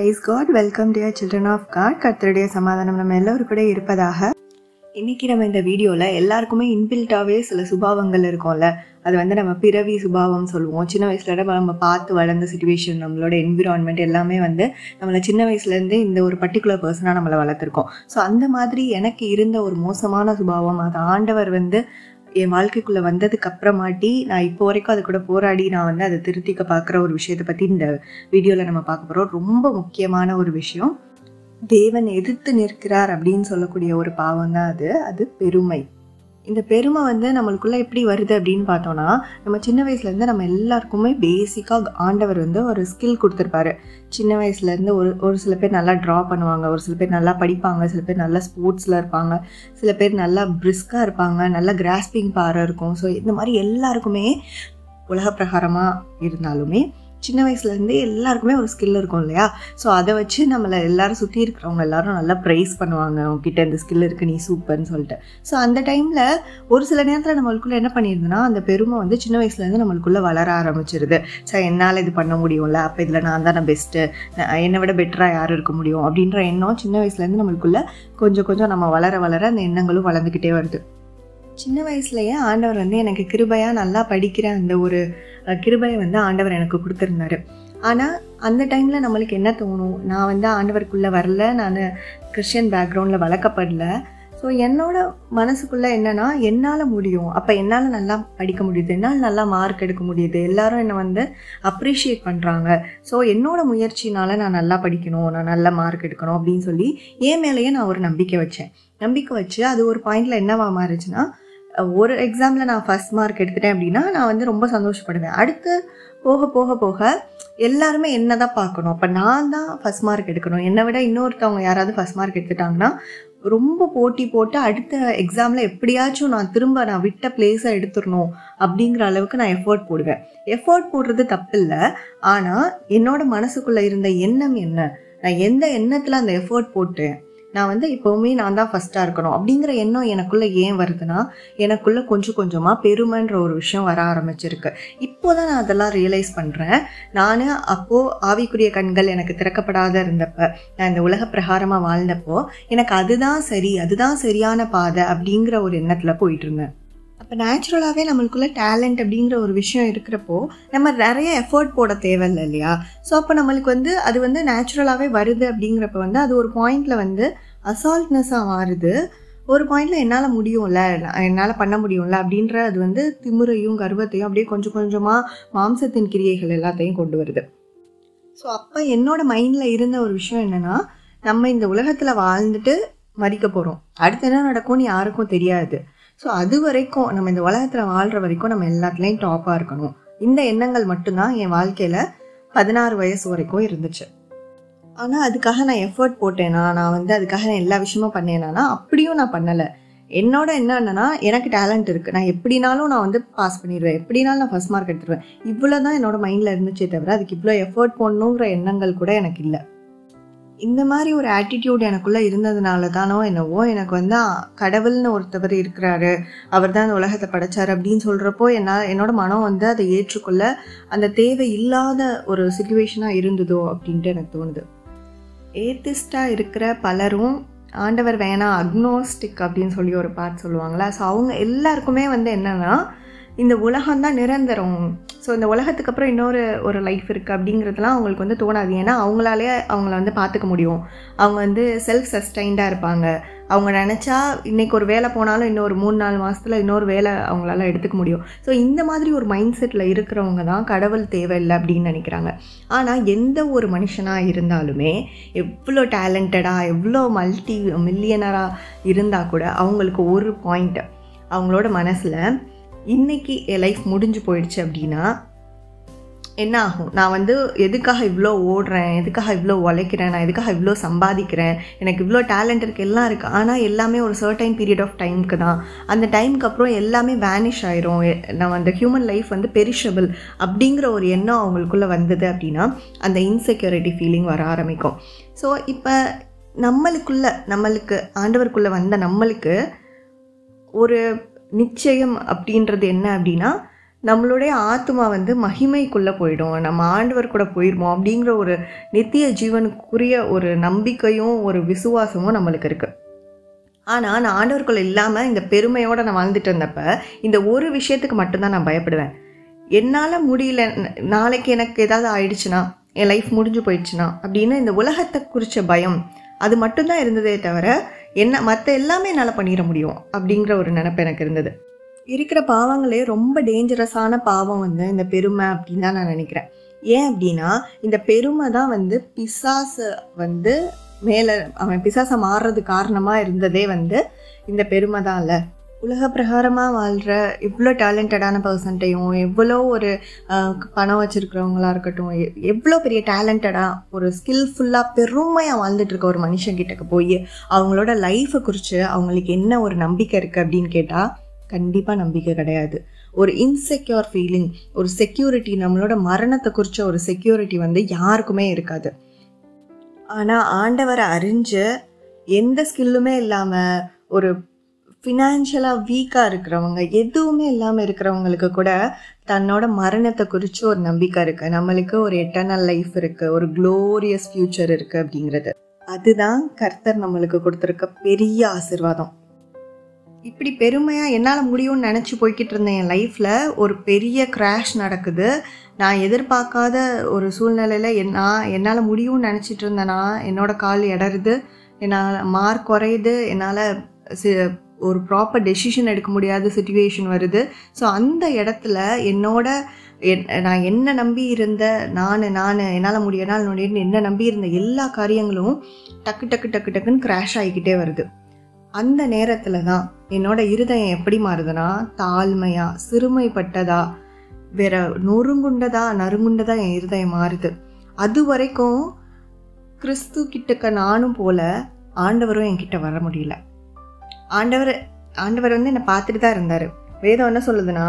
Praise God, welcome dear children of God. கர்த்தருடைய சமாதானம் நம்ம எல்லோரும் கூட இருப்பதாக. இன்னைக்கு நம்ம இந்த வீடியோவில் எல்லாருக்குமே இன்பில்ட்டாகவே சில சுபாவங்கள் இருக்கும்ல. அது நம்ம பிறவி சுபாவம் சொல்லுவோம். சின்ன வயசுல நம்ம பார்த்து வளர்ந்த சிச்சுவேஷன், நம்மளோட என்விரான்மெண்ட் எல்லாமே நம்மளை சின்ன வயசுலேருந்து இந்த ஒரு பர்டிகுலர் பர்சனாக நம்மளை வளர்த்துருக்கோம். ஸோ அந்த மாதிரி எனக்கு இருந்த ஒரு மோசமான சுபாவம், அது ஆண்டவர் என் வாழ்க்கைக்குள்ளே வந்ததுக்கு அப்புறமாட்டி நான் இப்போ வரைக்கும் அது கூட போராடி நான் அதை திருத்திக்க பார்க்குற ஒரு விஷயத்தை பற்றி இந்த வீடியோவில் நம்ம பார்க்க போகிறோம். ரொம்ப முக்கியமான ஒரு விஷயம். தேவன் எதிர்த்து நிற்கிறார் அப்படின்னு சொல்லக்கூடிய ஒரு பாவம் தான் அது பெருமை. இந்த பெருமை நம்மளுக்குள்ளே எப்படி வருது அப்படின்னு பார்த்தோன்னா, நம்ம சின்ன வயசுலேருந்து நம்ம எல்லாருக்குமே பேசிக்காக ஆண்டவர் ஒரு ஸ்கில் கொடுத்துருப்பாரு. சின்ன வயசுலேருந்து ஒரு சில பேர் நல்லா ட்ரா பண்ணுவாங்க, ஒரு சில பேர் நல்லா படிப்பாங்க, சில பேர் நல்லா ஸ்போர்ட்ஸில் இருப்பாங்க, சில பேர் நல்லா பிரிஸ்காக இருப்பாங்க, நல்லா கிராஸ்பிங் பவர் இருக்கும். ஸோ இந்த மாதிரி எல்லாருக்குமே உலக பிரகாரமாக இருந்தாலுமே சின்ன வயசுலேருந்தே எல்லாருக்குமே ஒரு ஸ்கில் இருக்கும் இல்லையா? ஸோ அதை வச்சு நம்மளை எல்லாரும் சுற்றி இருக்கிறவங்க எல்லாரும் நல்லா ப்ரைஸ் பண்ணுவாங்க, உங்ககிட்ட இந்த ஸ்கில் இருக்குது, நீ சூப்பர்னு சொல்லிட்டு. ஸோ அந்த டைமில் ஒரு சில நேரத்தில் நம்மளுக்குள்ளே என்ன பண்ணியிருந்ததுன்னா, அந்த பெருமை சின்ன வயசுலேருந்து நம்மளுக்குள்ளே வளர ஆரம்பிச்சிருது. ஸோ என்னால் இது பண்ண முடியும்ல, அப்போ இதில் நான் தானே பெஸ்ட்டு, என்னை விட பெட்டராக யார் இருக்க முடியும் அப்படின்ற எண்ணம் சின்ன வயசுலேருந்து நம்மளுக்குள்ளே கொஞ்சம் கொஞ்சம் நம்ம வளர வளர அந்த எண்ணங்களும் வளர்ந்துக்கிட்டே வருது. சின்ன வயசுலேயே ஆண்டவர் எனக்கு கிருபையாக நல்லா படிக்கிற அந்த ஒரு கிருபையை ஆண்டவர் எனக்கு கொடுத்துருந்தாரு. ஆனால் அந்த டைமில் நம்மளுக்கு என்ன தோணும், நான் ஆண்டவருக்குள்ளே வரல, நான் கிறிஸ்டியன் பேக்ரவுண்டில் வளர்க்கப்படல. ஸோ என்னோட மனசுக்குள்ளே என்னென்னா, என்னால் முடியும், அப்போ என்னால் நல்லா படிக்க முடியுது, என்னால் நல்லா மார்க் எடுக்க முடியுது, எல்லோரும் என்னை அப்ரிஷியேட் பண்ணுறாங்க. ஸோ என்னோட முயற்சினால் நான் நல்லா படிக்கணும், நான் நல்லா மார்க் எடுக்கணும் அப்படின்னு சொல்லி என் மேலேயே நான் ஒரு நம்பிக்கை வச்சு அது ஒரு பாயிண்டில் என்னவா மாறிச்சுன்னா, ஒரு எக்ஸாமில் நான் ஃபஸ்ட் மார்க் எடுத்துட்டேன் அப்படின்னா நான் ரொம்ப சந்தோஷப்படுவேன். அடுத்து போக போக போக எல்லாருமே என்ன தான் பார்க்கணும், அப்போ நான் தான் ஃபஸ்ட் மார்க் எடுக்கணும், என்னை விட இன்னொருத்தவங்க யாராவது ஃபஸ்ட் மார்க் எடுத்துட்டாங்கன்னா ரொம்ப போட்டி போட்டு அடுத்த எக்ஸாமில் எப்படியாச்சும் நான் விட்ட பிளேஸை எடுத்துடணும் அப்படிங்கிற அளவுக்கு நான் எஃபோர்ட் போடுவேன். எஃபோர்ட் போடுறது தப்பு இல்லை, ஆனால் என்னோட மனசுக்குள்ளே இருந்த எண்ணம் என்ன, நான் எந்த எண்ணத்தில் அந்த எஃபோர்ட் போட்டேன், நான் எப்போவுமே நான் தான் ஃபஸ்ட்டாக இருக்கணும் அப்படிங்கிற எண்ணம் எனக்குள்ளே ஏன் வருதுன்னா, எனக்குள்ளே கொஞ்சம் கொஞ்சமாக பெருமைன்ற ஒரு விஷயம் வர ஆரம்பிச்சிருக்கு. இப்போ தான் நான் அதெல்லாம் ரியலைஸ் பண்ணுறேன். நான் அப்போது ஆவிக்குரிய கண்கள் எனக்கு திறக்கப்படாத இருந்தப்போ, நான் இந்த உலக பிரகாரமாக வாழ்ந்தப்போ எனக்கு அதுதான் சரி, அதுதான் சரியான பாதை அப்படிங்கிற ஒரு எண்ணத்தில் போயிட்டு இருந்தேன். அப்போ நேச்சுரலாகவே நம்மளுக்குள்ளே டேலண்ட் அப்படிங்கிற ஒரு விஷயம் இருக்கிறப்போ நம்ம நிறைய எஃபோர்ட் போட தேவையில்லை இல்லையா? ஸோ அப்போ நம்மளுக்கு அது நேச்சுரலாகவே வருது அப்படிங்கிறப்ப அது ஒரு பாயிண்டில் அசால்ட்னஸாக மாறுது. ஒரு பாயிண்டில் என்னால் முடியும்ல, என்னால் பண்ண முடியும்ல அப்படின்ற அது திமிரையும் கர்வத்தையும் அப்படியே கொஞ்சம் கொஞ்சமாக மாம்சத்தின் கிரியைகள் எல்லாத்தையும் கொண்டு வருது. ஸோ அப்போ என்னோட மைண்டில் இருந்த ஒரு விஷயம் என்னென்னா, நம்ம இந்த உலகத்தில் வாழ்ந்துட்டு மறிக்க போகிறோம், அடுத்து என்ன நடக்கும்னு யாருக்கும் தெரியாது. ஸோ அது வரைக்கும் நம்ம இந்த உலகத்தில் வாழ்கிற வரைக்கும் நம்ம எல்லாத்துலேயும் டாப்பாக இருக்கணும். இந்த எண்ணங்கள் மட்டும்தான் என் வாழ்க்கையில் 16 வயசு வரைக்கும் இருந்துச்சு. ஆனால் அதுக்காக நான் எஃபர்ட் போட்டேன்னா, நான் அதுக்காக நான் எல்லா விஷயமும் பண்ணேன்னா, அப்படியும் நான் பண்ணலை. என்னோட என்னன்னா, எனக்கு டேலண்ட் இருக்குது, நான் எப்படினாலும் நான் பாஸ் பண்ணிடுவேன், எப்படினாலும் நான் ஃபஸ்ட் மார்க் எடுத்துருவேன், இவ்வளோ தான் என்னோட மைண்டில் இருந்துச்சே தவிர அதுக்கு இவ்வளோ எஃபர்ட் போடணுங்கிற எண்ணங்கள் கூட எனக்கு இல்லை. இந்த மாதிரி ஒரு ஆட்டிடியூட் எனக்குள்ளே இருந்ததுனால தானோ என்னவோ, எனக்கு கடவுள்னு ஒருத்தவர் இருக்கிறாரு, அவர் தான் இந்த உலகத்தை படைச்சார் அப்படின்னு சொல்கிறப்போ என்னோட மனம் அதை ஏற்றுக்கொள்ள அந்த தேவை இல்லாத ஒரு சிச்சுவேஷனாக இருந்ததோ அப்படின்ட்டு எனக்கு தோணுது. ஏத்திஸ்டாக இருக்கிற பலரும் ஆண்டவர் வேணாம், அக்னோஸ்டிக் அப்படின்னு சொல்லி ஒரு பாட்டு சொல்லுவாங்களா? ஸோ அவங்க எல்லாருக்குமே என்னென்னா, இந்த உலகம்தான் நிரந்தரம், ஸோ இந்த உலகத்துக்கு அப்புறம் இன்னொரு லைஃப் இருக்குது அப்படிங்கிறதுலாம் அவங்களுக்கு தோணாது. ஏன்னா அவங்களாலே அவங்கள பார்த்துக்க முடியும், அவங்க செல்ஃப் சஸ்டைன்டாக இருப்பாங்க. அவங்க நினச்சா இன்றைக்கி ஒரு வேலை போனாலும் இன்னொரு 3-4 மாதத்தில் இன்னொரு வேலை அவங்களால எடுத்துக்க முடியும். ஸோ இந்த மாதிரி ஒரு மைண்ட் செட்டில் இருக்கிறவங்க தான் கடவுள் தேவையில்லை அப்படின்னு நினைக்கிறாங்க. ஆனால் எந்த ஒரு மனுஷனாக இருந்தாலுமே எவ்வளோ டேலண்டடாக, எவ்வளோ மல்டி மில்லியனராக இருந்தால் கூட அவங்களுக்கு ஒரு பாயிண்ட் அவங்களோட மனசில், இன்றைக்கி என் லைஃப் முடிஞ்சு போயிடுச்சு அப்படின்னா என்ன ஆகும், நான் எதுக்காக இவ்வளோ ஓடுறேன், எதுக்காக இவ்வளோ உழைக்கிறேன், நான் எதுக்காக இவ்வளோ சம்பாதிக்கிறேன், எனக்கு இவ்வளோ டேலண்ட் இருக்குது, எல்லாம் இருக்குது, ஆனால் எல்லாமே ஒரு சர்டைன் பீரியட் ஆஃப் டைமுக்கு தான். அந்த டைமுக்கு அப்புறம் எல்லாமே வேனிஷ் ஆயிரும், நம்ம அந்த ஹியூமன் லைஃப் பெரிஷபிள் அப்படிங்கிற ஒரு எண்ணம் அவங்களுக்குள்ளே வந்தது அப்படின்னா அந்த இன்செக்யூரிட்டி ஃபீலிங் வர ஆரம்பிக்கும். ஸோ இப்போ நம்மளுக்கு ஆண்டவருக்குள்ளே வந்த நம்மளுக்கு ஒரு நிச்சயம் அப்படின்றது என்ன அப்படின்னா, நம்மளுடைய ஆத்மா வந்து மகிமைக்குள்ளே போயிடும், நம்ம ஆண்டவர் கூட போயிடுவோம் அப்படிங்கிற ஒரு நித்திய ஜீவனுக்குரிய ஒரு நம்பிக்கையும் ஒரு விசுவாசமும் நம்மளுக்கு இருக்குது. ஆனால் நான் ஆண்டவருக்குள்ள இல்லாமல் இந்த பெருமையோடு நான் வாழ்ந்துட்டு இருந்தப்ப இந்த ஒரு விஷயத்துக்கு மட்டும்தான் நான் பயப்படுவேன். என்னால் முடியல, நாளைக்கு எனக்கு ஏதாவது ஆயிடுச்சுன்னா, என் லைஃப் முடிஞ்சு போயிடுச்சுன்னா அப்படின்னு இந்த உலகத்தை குறித்த பயம் அது மட்டும்தான் இருந்ததே தவிர மற்ற எல்லாமே என்னால் பண்ணிட முடியும் அப்படிங்கிற ஒரு நினைப்பு எனக்கு இருந்தது. இருக்கிற பாவங்களே ரொம்ப டேஞ்சரஸான பாவம் வந்து இந்த பெருமை அப்படின்னு தான் நான் நினைக்கிறேன். ஏன் அப்படின்னா இந்த பெருமை தான் வந்து பிசாசு வந்து மேலே அவன் பிசாசை மாறுறது காரணமாக இருந்ததே வந்து இந்த பெருமை தான். இல்லை, உலக பிரகாரமாக வாழ்கிற எவ்வளோ டேலண்டடான பர்சன்ட்டையும், எவ்வளோ ஒரு பணம் வச்சுருக்கிறவங்களா இருக்கட்டும், எவ்வளோ பெரிய டேலண்டடாக ஒரு ஸ்கில்ஃபுல்லாக பெருமையாக வாழ்ந்துட்டு இருக்க ஒரு மனுஷங்கிட்டக்கு போய் அவங்களோட லைஃப்பை குறித்து அவங்களுக்கு என்ன ஒரு நம்பிக்கை இருக்குது அப்படின்னு கேட்டால் கண்டிப்பாக நம்பிக்கை கிடையாது. ஒரு இன்செக்யூர் ஃபீலிங், ஒரு செக்யூரிட்டி, நம்மளோட மரணத்தை குறித்த ஒரு செக்யூரிட்டி வந்து யாருக்குமே இருக்காது. ஆனால் ஆண்டவரை அறிஞ்சு எந்த ஸ்கில்லுமே இல்லாமல் ஒரு ஃபினான்ஷியலாக வீக்காக இருக்கிறவங்க, எதுவுமே இல்லாமல் இருக்கிறவங்களுக்கு கூட தன்னோட மரணத்தை குறித்து ஒரு நம்பிக்கை இருக்குது, நம்மளுக்கு ஒரு எட்டர்னல் லைஃப் இருக்குது, ஒரு க்ளோரியஸ் ஃப்யூச்சர் இருக்குது அப்படிங்கிறது. அதுதான் கர்த்தர் நம்மளுக்கு கொடுத்துருக்க பெரிய ஆசீர்வாதம். இப்படி பெருமையாக என்னால் முடியும்னு நினச்சி போய்கிட்டு இருந்தேன். என் லைஃப்பில் ஒரு பெரிய கிராஷ் நடக்குது. நான் எதிர்பார்க்காத ஒரு சூழ்நிலையில் என்னால் முடியும்னு நினச்சிட்டு இருந்தேன்னா என்னோடய கால் இடருது, என்னால் மார்க் குறையுது, என்னால் ஒரு ப்ராப்பர் டெசிஷன் எடுக்க முடியாத சுச்சுவேஷன் வருது. ஸோ அந்த இடத்துல நான் என்ன நம்பி இருந்த என்னால் முடியும்னு என்ன நம்பி இருந்த எல்லா காரியங்களும் டக்குன்னு கிராஷ் ஆகிக்கிட்டே வருது. அந்த நேரத்தில் தான் என்னோட இருதயம் எப்படி மாறுதுன்னா, தாழ்மையா, சிறுமைப்பட்டதா, வேற நறுங்குண்டதா என் இருதயம் மாறுது. அது வரைக்கும் கிறிஸ்து கிட்டக்க நானும் போல ஆண்டவரும் என்கிட்ட வர முடியல. ஆண்டவர் வந்து என்னை பார்த்துட்டு தான் இருந்தார். வேதம் என்ன சொல்லுதுன்னா,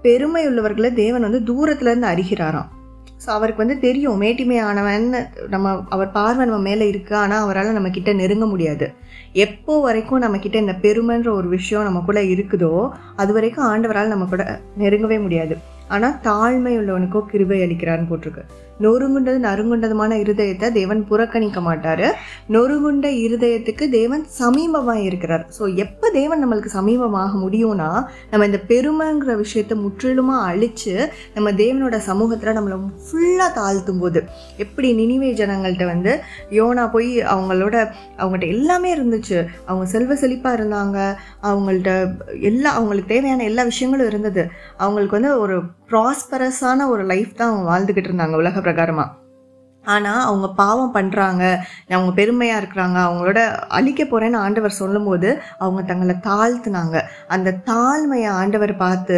பெருமை உள்ளவர்களை தேவன் வந்து தூரத்துலேருந்து அறிகிறாராம். ஸோ அவருக்கு வந்து தெரியும் மேட்டிமையானவன் அவர் பார்வை நம்ம மேலே இருக்குது, ஆனால் அவரால் நம்ம கிட்ட நெருங்க முடியாது. எப்போ வரைக்கும் நம்ம கிட்ட இந்த பெருமைன்ற ஒரு விஷயம் நம்ம கூட இருக்குதோ அது வரைக்கும் ஆண்டவரால் நம்ம கூட நெருங்கவே முடியாது. ஆனால் தாழ்மை உள்ளவனுக்கோ கிருபை அளிக்கிறான்னு போட்டிருக்கு. நறுங்குண்டதுமான இருதயத்தை தேவன் புறக்கணிக்க மாட்டார். நொறுங்குண்ட இருதயத்துக்கு தேவன் சமீபமாக இருக்கிறார். ஸோ எப்போ தேவன் நம்மளுக்கு சமீபமாக முடியும்னா, நம்ம இந்த பெருமைங்கிற விஷயத்தை முற்றிலுமாக அழித்து நம்ம தேவனோட சமூகத்தில் நம்மளை ஃபுல்லாக தாழ்த்தும் போது, எப்படி நினிவே ஜனங்கள்கிட்ட வந்து யோனா போய் அவங்கள்ட்ட எல்லாமே இருந்துச்சு, அவங்க செல்வ செழிப்பாக இருந்தாங்க, அவங்களுக்கு தேவையான எல்லா விஷயங்களும் இருந்தது, அவங்களுக்கு வந்து ஒரு ப்ராஸ்பரஸான ஒரு லைஃப் தான் அவங்க வாழ்ந்துக்கிட்டு இருந்தாங்க உலக பிரகாரமாக. ஆனால் அவங்க பாவம் பண்ணுறாங்க, அவங்க பெருமையாக இருக்கிறாங்க, அவங்களோட அழிக்க போகிறேன்னு ஆண்டவர் சொல்லும்போது அவங்க தங்களை தாழ்த்துனாங்க. அந்த தாழ்மையை ஆண்டவர் பார்த்து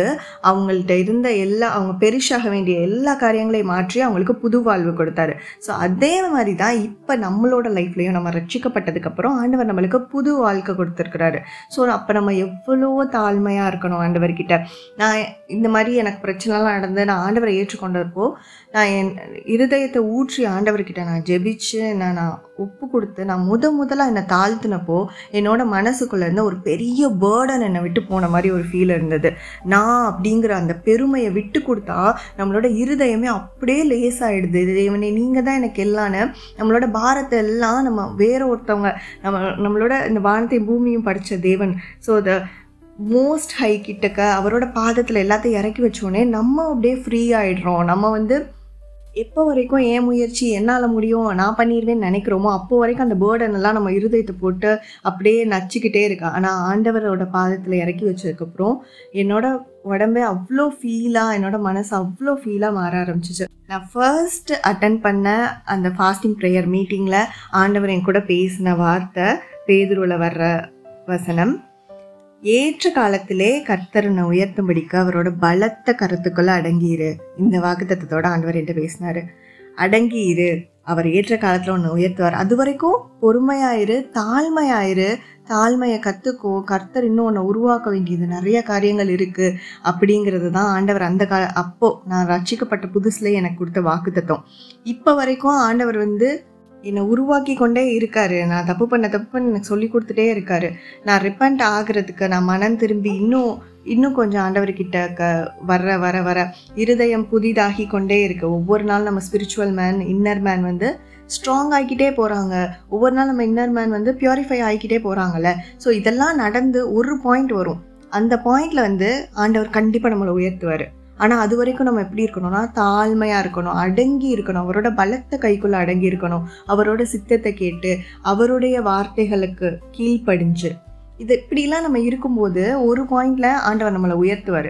அவங்கள்ட்ட இருந்த அவங்க பெருசாக வேண்டிய எல்லா காரியங்களையும் மாற்றி அவங்களுக்கு புது வாழ்வு கொடுத்தாரு. ஸோ அதே மாதிரி தான் இப்போ நம்மளோட லைஃப்லையும் நம்ம ரட்சிக்கப்பட்டதுக்கப்புறம் ஆண்டவர் நம்மளுக்கு புது வாழ்க்கை கொடுத்துருக்குறாரு. ஸோ அப்போ நம்ம எவ்வளோ தாழ்மையாக இருக்கணும் ஆண்டவர்கிட்ட. நான் இந்த மாதிரி எனக்கு பிரச்சனைலாம் நடந்து நான் ஆண்டவரை ஏற்றுக்கொண்டப்போ நான் என் இருதயத்தை ஊற்றி ஆண்டவர்கிட்ட நான் ஜெபிச்சு நான் ஒப்பு கொடுத்து நான் முதலாக என்னை தாழ்த்தினப்போ என்னோட மனசுக்குள்ளே இருந்த ஒரு பெரிய பேர்டன் என்னை விட்டு போன மாதிரி ஒரு ஃபீல் இருந்தது. நான் அப்படிங்கிற அந்த பெருமையை விட்டு கொடுத்தா நம்மளோட இருதயமே அப்படியே லேசாகிடுது. தேவனே நீங்கள் தான் எனக்கு எல்லான்னு நம்மளோட பாரத்தை எல்லாம் நம்ம வேற ஒருத்தவங்க நம்மளோட இந்த வானத்தையும் பூமியும் படித்த தேவன், ஸோ த மோஸ்ட் ஹை கிட்டக்க அவரோட பாதத்தில் எல்லாத்தையும் இறக்கி வச்சோடனே நம்ம அப்படியே ஃப்ரீ ஆகிடுறோம். நம்ம வந்து எப்போ வரைக்கும் என் முயற்சி என்னால் முடியும் நான் பண்ணிடுவேன்னு நினைக்கிறோமோ அப்போ வரைக்கும் அந்த பேர்டன் எல்லாம் நம்ம இருதயத்தை போட்டு அப்படியே நச்சுக்கிட்டே இருக்கா. ஆனால் ஆண்டவரோட பாதத்தில் இறக்கி வச்சதுக்கப்புறம் என்னோட உடம்பே அவ்வளோ ஃபீலாக, என்னோட மனசு அவ்வளோ ஃபீலாக மாற ஆரம்பிச்சிச்சு. நான் ஃபர்ஸ்ட் அட்டன் பண்ண அந்த ஃபாஸ்டிங் ப்ரேயர் மீட்டிங்கில் ஆண்டவர் என் கூட பேசின வார்த்தை பேதுருவில் வர்ற வசனம், ஏற்ற காலத்திலே கர்த்தரனை உயர்த்தும்படிக்கு அவரோட பலத்த கருத்துக்குள்ள அடங்கியிரு. இந்த வாக்குத்தத்தோட ஆண்டவர் என்கிட்ட பேசினாரு. அடங்கியிரு, அவர் ஏற்ற காலத்தில் ஒன்று உயர்த்துவார். அது வரைக்கும் பொறுமையாயிரு, தாழ்மையை கற்றுக்கோ. கர்த்தர் இன்னும் ஒன்று உருவாக்க வேண்டியது நிறைய காரியங்கள் இருக்குது அப்படிங்கிறது தான் ஆண்டவர் அப்போது நான் ரட்சிக்கப்பட்ட புதுசுலேயே எனக்கு கொடுத்த வாக்குத்தத்தம். இப்போ வரைக்கும் ஆண்டவர் வந்து என்னை உருவாக்கி கொண்டே இருக்காரு. நான் தப்பு பண்ண எனக்கு சொல்லி கொடுத்துட்டே இருக்காரு. நான் ரிப்பண்ட் ஆகிறதுக்கு, நான் மனம் திரும்பி இன்னும் கொஞ்சம் ஆண்டவர்கிட்ட வர வர வர இருதயம் புதிதாகி கொண்டே இருக்கு. ஒவ்வொரு நாள் நம்ம ஸ்பிரிச்சுவல் மேன், இன்னர் மேன் வந்து ஸ்ட்ராங் ஆகிக்கிட்டே போகிறாங்க. ஒவ்வொரு நாள் நம்ம இன்னர் மேன் வந்து பியூரிஃபை ஆகிக்கிட்டே போகிறாங்கல்ல. ஸோ இதெல்லாம் நடந்து ஒரு பாயிண்ட் வரும். அந்த பாயிண்டில் வந்து ஆண்டவர் கண்டிப்பாக நம்மளை உயர்த்துவார். ஆனால் அது வரைக்கும் நம்ம எப்படி இருக்கணும்னா தாழ்மையாக இருக்கணும், அடங்கி இருக்கணும், அவரோட பலத்தை கைக்குள்ளே அடங்கி இருக்கணும், அவரோட சித்தத்தை கேட்டு அவருடைய வார்த்தைகளுக்கு கீழ்ப்படிஞ்சு இது இப்படிலாம் நம்ம இருக்கும்போது ஒரு பாயிண்டில் ஆண்டவர் நம்மளை உயர்த்துவார்.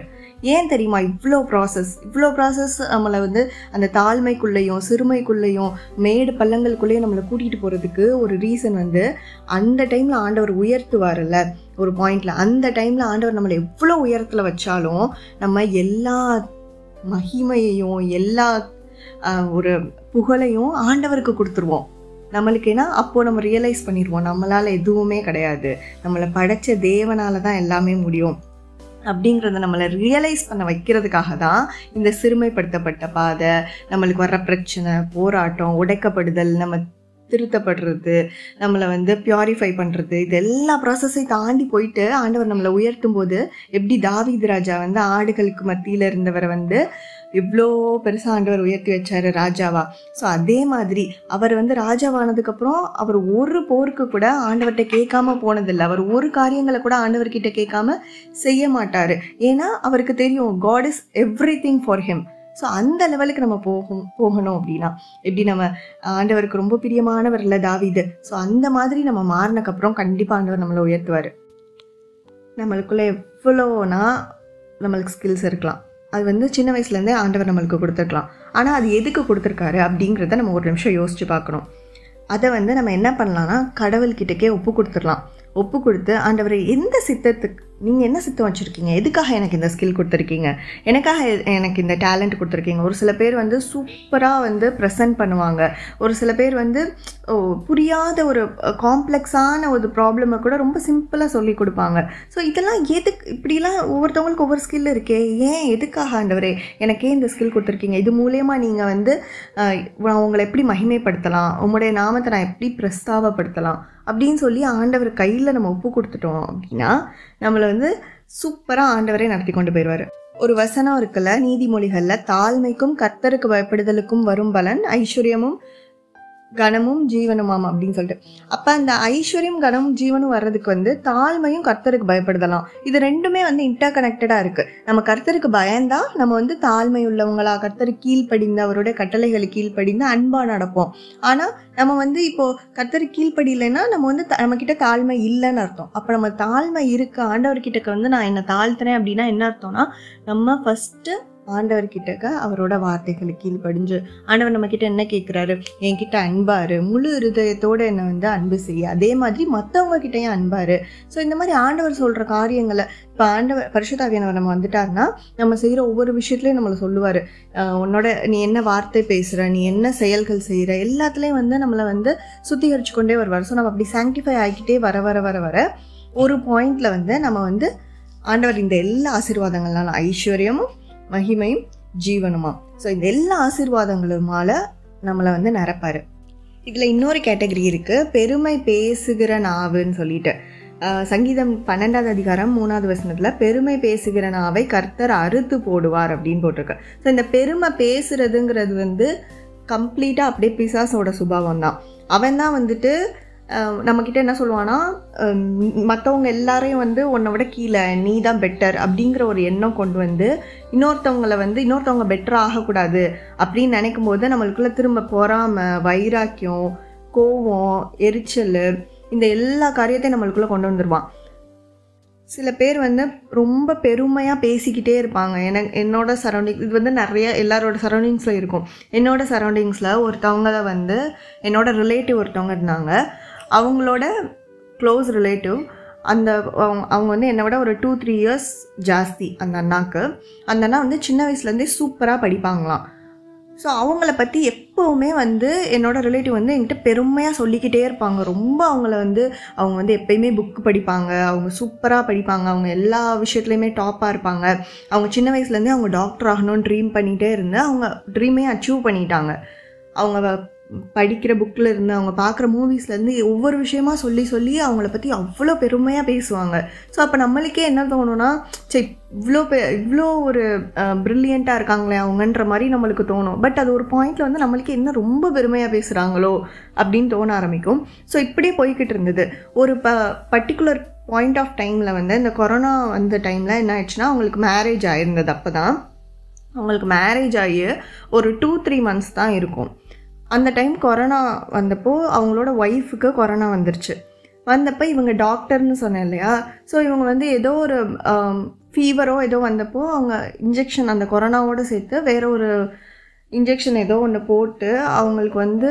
ஏன் தெரியுமா? இவ்வளோ ப்ராசஸ் நம்மளை வந்து அந்த தாழ்மைக்குள்ளேயும் சிறுமைக்குள்ளேயும் மேடு பள்ளங்களுக்குள்ளேயும் நம்மளை கூட்டிகிட்டு போகிறதுக்கு ஒரு ரீசன் வந்து அந்த டைமில் ஆண்டவர் உயர்த்துவார்ல ஒரு பாயிண்டில். அந்த டைமில் ஆண்டவர் நம்மளை எவ்வளோ உயரத்தில் வச்சாலும் நம்ம எல்லா மகிமையையும் எல்லா ஒரு புகழையும் ஆண்டவருக்கு கொடுத்துருவோம் நம்மளுக்கு. ஏன்னா அப்போது நம்ம ரியலைஸ் பண்ணிடுவோம் நம்மளால் எதுவுமே கிடையாது, நம்மளை படைச்ச தேவனால தான் எல்லாமே முடியும் அப்படிங்கிறத நம்மளை ரியலைஸ் பண்ண வைக்கிறதுக்காக தான் இந்த சிறுமைப்படுத்தப்பட்ட பாதை, நம்மளுக்கு வர்ற பிரச்சனை, போராட்டம், உடைக்கப்படுதல், நம்ம திருத்தப்படுறது, நம்மளை வந்து பியூரிஃபை பண்ணுறது, இது எல்லா ப்ராசஸையும் தாண்டி போயிட்டு ஆண்டவர் நம்மளை உயர்த்தும் போது எப்படி தாவீது ராஜா வந்து ஆடுகளுக்கு மத்தியில் இருந்தவரை வந்து இவ்வளோ பெருசாக ஆண்டவர் உயர்த்தி வச்சார் ராஜாவா. ஸோ அதே மாதிரி அவர் வந்து ராஜாவானதுக்கப்புறம் அவர் ஒரு போருக்கு கூட ஆண்டவர்கிட்ட கேட்காம போனதில்லை. அவர் ஒரு காரியங்களை கூட ஆண்டவர்கிட்ட கேட்காம செய்ய மாட்டார். ஏன்னா அவருக்கு தெரியும் God is everything for him. So அந்த லெவலுக்கு நம்ம போகணும் அப்படின்னா எப்படி நம்ம ஆண்டவருக்கு ரொம்ப பிரியமானவர் இல்லை தாவீது. ஸோ அந்த மாதிரி நம்ம மாறினக்கப்புறம் கண்டிப்பாக ஆண்டவர் நம்மளை உயர்த்துவார். நம்மளுக்குள்ளே எவ்வளோனா நம்மளுக்கு ஸ்கில்ஸ் இருக்கலாம், அது வந்து சின்ன வயசுலேருந்தே ஆண்டவர் நம்மளுக்கு கொடுத்துருக்கலாம். ஆனால் அது எதுக்கு கொடுத்துருக்காரு அப்படிங்கிறத நம்ம ஒரு நிமிஷம் யோசித்து பார்க்கணும். அதை வந்து நம்ம என்ன பண்ணலாம்னா கடவுள்கிட்டக்கே ஒப்பு கொடுத்துடலாம். ஒப்பு கொடுத்து ஆண்டவரை எந்த சித்தத்துக்கு நீங்கள் என்ன சித்தம் வச்சுருக்கீங்க, எதுக்காக எனக்கு இந்த ஸ்கில் கொடுத்துருக்கீங்க, எனக்கு இந்த டேலண்ட் கொடுத்துருக்கீங்க. ஒரு சில பேர் வந்து சூப்பராக வந்து ப்ரெசன்ட் பண்ணுவாங்க, ஒரு சில பேர் வந்து புரியாத ஒரு காம்ப்ளெக்ஸான ஒரு ப்ராப்ளமை கூட ரொம்ப சிம்பிளாக சொல்லி கொடுப்பாங்க. ஸோ இதெல்லாம் எதுக்கு இப்படிலாம் ஒவ்வொருத்தவங்களுக்கு ஒவ்வொரு ஸ்கில் இருக்கே, ஏன் எதுக்காக ஆண்டவரே எனக்கே இந்த ஸ்கில் கொடுத்துருக்கீங்க, இது மூலயமா நீங்கள் வந்து உங்களை எப்படி மகிமைப்படுத்தலாம், உங்களுடைய நாமத்தை நான் எப்படி பிரஸ்தாவப்படுத்தலாம் அப்படின்னு சொல்லி ஆண்டவர் கையில் நம்ம ஒப்பு கொடுத்துட்டோம் அப்படின்னா நம்மளை வந்து சூப்பராக ஆண்டவரே நடத்தி கொண்டு போயிடுவார். ஒரு வசனம் இருக்குல்ல நீதிமொழிகளில், தாழ்மைக்கும் கர்த்தருக்கு பயப்படுதலுக்கும் வரும் பலன் ஐஸ்வர்யமும் கனமும் ஜீவனுமாம் அப்படின்னு சொல்லிட்டு. அப்போ அந்த ஐஸ்வர்யம் கனமும் ஜீவனும் வர்றதுக்கு வந்து தாழ்மையும் கர்த்தருக்கு பயப்படுதலாம். இது ரெண்டுமே வந்து இன்டர் கனெக்டடாக இருக்குது. நம்ம கர்த்தருக்கு பயந்தா நம்ம வந்து தாழ்மை உள்ளவங்களா, கர்த்தருக்கு கீழ்ப்படிந்து அவருடைய கட்டளைகளுக்கு கீழ்ப்படிந்து அன்பாக நடப்போம். ஆனால் நம்ம வந்து இப்போது கர்த்தருக்கு கீழ்ப்படியில்லைன்னா நம்ம வந்து நம்மக்கிட்ட தாழ்மை இல்லைன்னு அர்த்தம். அப்போ நம்ம தாழ்மை இருக்குது ஆண்டவர்கிட்ட வந்து நான் என்னை தாழ்த்துறேன் அப்படின்னா என்ன அர்த்தம்னா நம்ம ஃபஸ்ட்டு ஆண்டவர்கிட்ட அவரோட வார்த்தைகளுக்கு கீழ்ப்படிஞ்சு ஆண்டவர் நம்ம கிட்ட என்ன கேட்குறாரு, என்கிட்ட அன்பாரு, முழு இருதயத்தோடு என்னை வந்து அன்பு செய்ய, அதே மாதிரி மற்றவங்க கிட்டையும் அன்பாரு. ஸோ இந்த மாதிரி ஆண்டவர் சொல்கிற காரியங்களை இப்போ ஆண்டவர் பரிசுத்த ஆவியானவர் நம்ம வந்துட்டாருன்னா நம்ம செய்கிற ஒவ்வொரு விஷயத்துலையும் நம்மளை சொல்லுவார், நீ என்ன வார்த்தை பேசுகிற, நீ என்ன செயல்கள் செய்கிற, எல்லாத்துலேயும் வந்து நம்மளை வந்து சுத்திகரித்து கொண்டே வருவார். ஸோ நம்ம அப்படி சாங்டிஃபை ஆகிக்கிட்டே வர வர வர வர ஒரு பாயிண்டில் வந்து நம்ம வந்து ஆண்டவர் இந்த எல்லா ஆசீர்வாதங்கள்னால ஐஸ்வர்யமும் மகிமையும் ஜீவனுமா, ஸோ இந்த எல்லா ஆசீர்வாதங்களுமால நம்மளை வந்து நிரப்பாரு. இதில் இன்னொரு கேட்டகரி இருக்குது, பெருமை பேசுகிற நாவுன்னு சொல்லிட்டு. சங்கீதம் 12வது அதிகாரம் 3வது வசனத்தில் பெருமை பேசுகிற நாவை கர்த்தர் அறுத்து போடுவார் அப்படின்னு போட்டிருக்கு. ஸோ இந்த பெருமை பேசுறதுங்கிறது வந்து கம்ப்ளீட்டாக அப்படியே பிசாசோட சுபாவம் தான். அவன் தான் வந்துட்டு நம்மக்கிட்ட என்ன சொல்லுவான்னா, மற்றவங்க எல்லாரையும் வந்து உன்னை விட கீழே, நீ தான் பெட்டர் அப்படிங்கிற ஒரு எண்ணம் கொண்டு வந்து இன்னொருத்தவங்க பெட்டராக ஆகக்கூடாது அப்படின்னு நினைக்கும் போது நம்மளுக்குள்ள திரும்ப பொறாமை, வைராக்கியம், கோபம், எரிச்சல், இந்த எல்லா காரியத்தையும் நம்மளுக்குள்ளே கொண்டு வந்துடுவான். சில பேர் வந்து ரொம்ப பெருமையாக பேசிக்கிட்டே இருப்பாங்க. என்னோட சரௌண்டிங் இது வந்து நிறைய எல்லாரோட சரௌண்டிங்ஸில் இருக்கும். என்னோட சரௌண்டிங்ஸில் ஒருத்தவங்க வந்து என்னோட ரிலேட்டிவ் ஒருத்தவங்க இருந்தாங்க. அவங்களோட க்ளோஸ் ரிலேட்டிவ் அவங்க வந்து என்னை விட ஒரு 2-3 இயர்ஸ் ஜாஸ்தி அந்த அண்ணாக்கு. அந்த அண்ணா வந்து சின்ன வயசுலேருந்தே சூப்பராக படிப்பாங்களாம். ஸோ அவங்கள பற்றி எப்போவுமே வந்து என்னோடய ரிலேட்டிவ் வந்து என்கிட்ட பெருமையாக சொல்லிக்கிட்டே இருப்பாங்க. ரொம்ப அவங்க வந்து எப்பயுமே புக்கு படிப்பாங்க, அவங்க சூப்பராக படிப்பாங்க, அவங்க எல்லா விஷயத்துலையுமே டாப்பாக இருப்பாங்க. அவங்க சின்ன வயசுலேருந்தே அவங்க டாக்டர் ஆகணும்னு ட்ரீம் பண்ணிகிட்டே இருந்து அவங்க ட்ரீமே அச்சீவ் பண்ணிட்டாங்க. அவங்க படிக்கிற புக்கில் இருந்து அவங்க பார்க்குற மூவிஸ்லேருந்து ஒவ்வொரு விஷயமா சொல்லி சொல்லி அவங்கள பற்றி அவ்வளோ பெருமையாக பேசுவாங்க. ஸோ அப்போ நம்மளுக்கே என்ன தோணுன்னா, சரி இவ்வளோ ஒரு ப்ரில்லியண்ட்டாக இருக்காங்களே அவங்கன்ற மாதிரி நம்மளுக்கு தோணும். பட் அது ஒரு பாயிண்டில் வந்து நம்மளுக்கு என்ன ரொம்ப பெருமையாக பேசுகிறாங்களோ அப்படின்னு தோண ஆரம்பிக்கும். ஸோ இப்படியே போய்கிட்டு இருந்தது. ஒரு பர்டிகுலர் பாயிண்ட் ஆஃப் டைமில் வந்து இந்த கொரோனா வந்த டைமில் என்ன ஆயிடுச்சுன்னா, அவங்களுக்கு மேரேஜ் ஆயிருந்தது. அப்போ தான் அவங்களுக்கு மேரேஜ் ஆகி ஒரு 2-3 மந்த்ஸ் தான் இருக்கும். அந்த டைம் கொரோனா வந்தப்போ அவங்களோட ஒய்ஃபுக்கு கொரோனா வந்துருச்சு. வந்தப்போ இவங்க டாக்டர்னு சொன்னேன் இல்லையா, ஸோ இவங்க வந்து ஏதோ ஒரு ஃபீவரோ ஏதோ வந்தப்போ அவங்க இன்ஜெக்ஷன் அந்த கொரோனாவோடு சேர்த்து வேற ஒரு இன்ஜெக்ஷன் ஏதோ ஒன்று போட்டு அவங்களுக்கு வந்து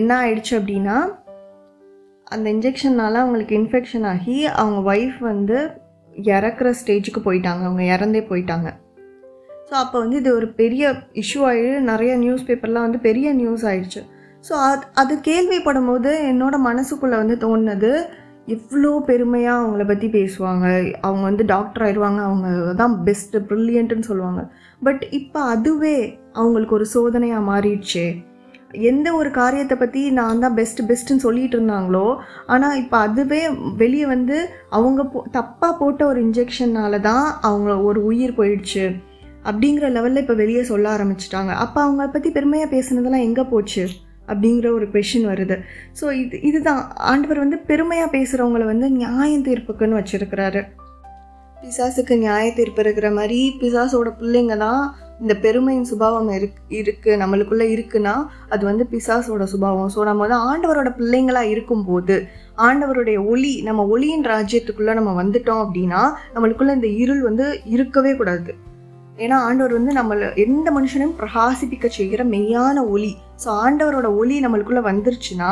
என்ன ஆயிடுச்சு அப்படின்னா, அந்த இன்ஜெக்ஷனால் அவங்களுக்கு இன்ஃபெக்ஷன் ஆகி அவங்க ஒய்ஃப் வந்து இறக்குற ஸ்டேஜுக்கு போயிட்டாங்க. அவங்க இறந்தே போயிட்டாங்க. ஸோ அப்போ வந்து இது ஒரு பெரிய இஷ்யூ ஆகிடு, நிறைய நியூஸ் பேப்பர்லாம் வந்து பெரிய நியூஸ் ஆகிடுச்சு. ஸோ அது கேள்விப்படும் போது என்னோடய மனசுக்குள்ளே வந்து தோணுது, எவ்வளோ பெருமையாக அவங்கள பற்றி பேசுவாங்க, அவங்க வந்து டாக்டர் ஆயிடுவாங்க, அவங்க தான் பெஸ்ட்டு ப்ரில்லியண்ட்டுன்னு சொல்லுவாங்க. பட் இப்போ அதுவே அவங்களுக்கு ஒரு சோதனையாக மாறிடுச்சே. எந்த ஒரு காரியத்தை பற்றி நான் தான் பெஸ்ட்டுன்னு சொல்லிகிட்டு இருந்தாங்களோ, ஆனால் இப்போ அதுவே வெளியே வந்து அவங்க தப்பாக போட்ட ஒரு இன்ஜெக்ஷன்னால தான் அவங்க ஒரு உயிர் போயிடுச்சு அப்படிங்கிற லெவலில் இப்போ வெளியே சொல்ல ஆரம்பிச்சிட்டாங்க. அப்போ அவங்கள பற்றி பெருமையாக பேசுனதெல்லாம் எங்கே போச்சு அப்படிங்கிற ஒரு கொஷின் வருது. ஸோ இதுதான் ஆண்டவர் வந்து பெருமையாக பேசுகிறவங்கள வந்து நியாய தீர்ப்புக்குன்னு வச்சுருக்கிறாரு. பிசாசுக்கு நியாய தீர்ப்பு இருக்கிற மாதிரி பிசாசோட பிள்ளைங்க தான் இந்த பெருமையின் சுபாவம் இருக்குது நம்மளுக்குள்ளே இருக்குன்னா அது வந்து பிசாசோட சுபாவம். ஸோ நம்ம வந்து ஆண்டவரோட பிள்ளைங்களாக இருக்கும்போது ஆண்டவருடைய ஒளி, நம்ம ஒளியின் ராஜ்யத்துக்குள்ளே நம்ம வந்துட்டோம் அப்படின்னா நம்மளுக்குள்ளே இந்த இருள் வந்து இருக்கவே கூடாது. ஏன்னா ஆண்டவர் வந்து நம்மளை எந்த மனுஷனையும் பிரகாசிப்பிக்க செய்கிற மெய்யான ஒளி. ஸோ ஆண்டவரோட ஒளி நம்மளுக்குள்ளே வந்துருச்சுன்னா,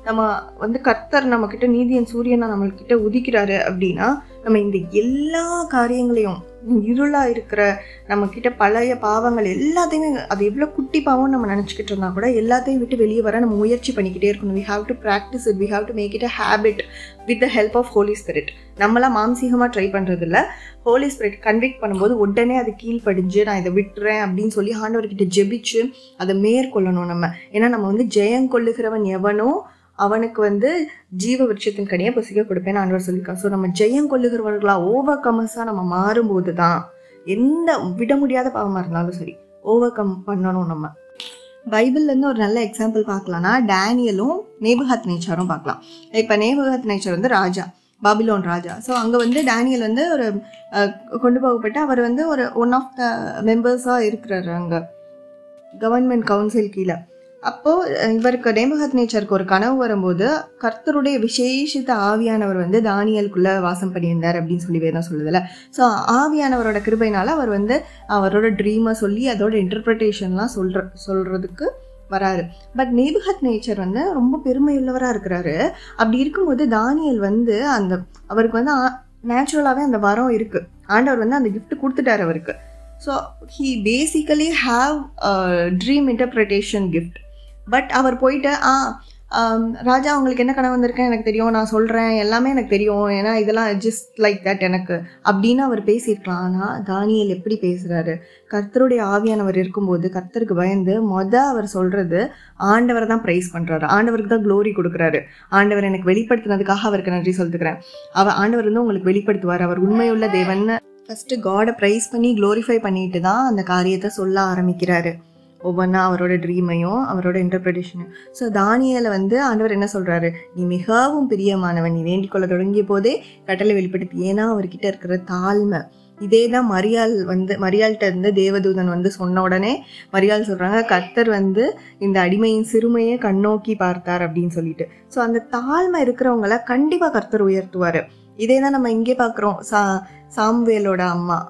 நம்ம வந்து கர்த்தர் நம்மக்கிட்ட நீதியின் சூரியனா நம்மள்கிட்ட உதிக்கிறாரு அப்படின்னா, நம்ம இந்த எல்லா காரியங்களையும் இருளாக இருக்கிற நம்மக்கிட்ட பழைய பாவங்கள் எல்லாத்தையுமே, அது எவ்வளோ குட்டி பாவம்னு நம்ம நினச்சிக்கிட்டு இருந்தால் கூட எல்லாத்தையும் விட்டு வெளியே வர நம்ம முயற்சி பண்ணிக்கிட்டே இருக்கணும். We have to practise it, we have to make it a habit with the help of Holy Spirit. நம்மளாம் மாம்சீகமாக ட்ரை பண்ணுறது இல்லை. ஹோலி ஸ்பிரிட் கன்விக்ட் பண்ணும்போது உடனே அது கீழ்ப்படிஞ்சு நான் இதை விட்டுறேன் அப்படின்னு சொல்லி ஆண்டவர்கிட்ட ஜெபிச்சு அதை மேற்கொள்ளணும் நம்ம. ஏன்னா நம்ம வந்து ஜெயம் கொள்ளுகிறவன் எவனோ அவனுக்கு வந்து ஜீவ விருட்சத்தின் கனியை புசிக்க கொடுப்பேன்னு ஆண்டவர் சொல்லியிருக்கான். ஸோ நம்ம ஜெயம் கொள்ளுகிறவர்களா ஓவர் கமஸாக நம்ம மாறும்போது தான் எந்த விட முடியாத பாவமாக இருந்தாலும் சரி ஓவர் கம் பண்ணணும். நம்ம பைபிள்லேருந்து ஒரு நல்ல எக்ஸாம்பிள் பார்க்கலாம்னா டேனியலும் நேபுகாத்நேச்சாரும் பார்க்கலாம். இப்போ நேபுகாத்நேச்சார் வந்து ராஜா, பாபிலோன் ராஜா. ஸோ அங்கே வந்து டேனியல் வந்து ஒரு கொண்டு போகப்பட்டு அவர் வந்து ஒரு ஒன் ஆஃப் த மெம்பர்ஸாக இருக்கிறாரு அங்கே கவர்மெண்ட் கவுன்சில் கீழே. அப்போது இவருக்கு நேபுகாத்நேச்சாருக்கு ஒரு கனவு வரும்போது கர்த்தருடைய விசேஷித்த ஆவியானவர் வந்து தானியலுக்குள்ளே வாசம் பண்ணியிருந்தார் அப்படின்னு சொல்லி வேதம் சொல்லுதில்ல. ஸோ ஆவியானவரோட கிருபையினால அவர் வந்து அவரோட ட்ரீமை சொல்லி அதோட இன்டர்பிரிட்டேஷன்லாம் சொல்கிறதுக்கு வராரு. பட் நேபுகாத்நேச்சார் வந்து ரொம்ப பெருமையுள்ளவராக இருக்கிறாரு. அப்படி இருக்கும்போது தானியல் வந்து அவருக்கு வந்து நேச்சுரலாகவே அந்த வரம் இருக்குது. ஆண்டவர் வந்து அந்த கிஃப்ட் கொடுத்துட்டார் அவருக்கு. So he basically have dream interpretation gift. But அவர் போயிட்டு ராஜா உங்களுக்கு என்ன கனவு வந்திருக்கேன் எனக்கு தெரியும், நான் சொல்கிறேன், எல்லாமே எனக்கு தெரியும், ஏன்னா இதெல்லாம் ஜஸ்ட் லைக் தட் எனக்கு அப்படின்னு அவர் பேசியிருக்கலாம். ஆனால் தானியல் எப்படி பேசுகிறாரு, கர்த்தருடைய ஆவியானவர் இருக்கும்போது கர்த்தருக்கு பயந்து அவர் சொல்கிறது ஆண்டவரை தான் ப்ரைஸ் பண்ணுறாரு, ஆண்டவருக்கு தான் க்ளோரி கொடுக்குறாரு. ஆண்டவர் எனக்கு வெளிப்படுத்தினதுக்காக அவருக்கு நன்றி சொல்லிட்டுக்கிறேன். ஆண்டவர் வந்து உங்களுக்கு வெளிப்படுத்துவார், அவர் உண்மையுள்ள தேவன்னு ஃபஸ்ட்டு காடை ப்ரைஸ் பண்ணி க்ளோரிஃபை பண்ணிட்டு தான் அந்த காரியத்தை சொல்ல ஆரம்பிக்கிறாரு. ஒவ்வொன்றா அவரோட ட்ரீமையும் அவரோட இன்டர்பிரிட்டேஷனும். ஸோ தானியேலை வந்து ஆண்டவர் என்ன சொல்கிறாரு, நீ மிகவும் பிரியமானவன், நீ வேண்டிக்கொள்ள தொடங்கிய போதே கட்டளை வெளிப்படுத்தி. ஏன்னா அவர்கிட்ட இருக்கிற தாழ்மை. இதே தான் மரியாள்கிட்ட இருந்து தேவதூதன் வந்து சொன்ன உடனே மரியாள் சொல்கிறாங்க, கர்த்தர் வந்து இந்த அடிமையின் சிறுமையை கண்ணோக்கி பார்த்தார் அப்படின்னு சொல்லிட்டு. ஸோ அந்த தாழ்மை இருக்கிறவங்கள கண்டிப்பாக கர்த்தர் உயர்த்துவார். இதே தான் நம்ம இங்கே பார்க்குறோம். சாமுவேலோட அம்மா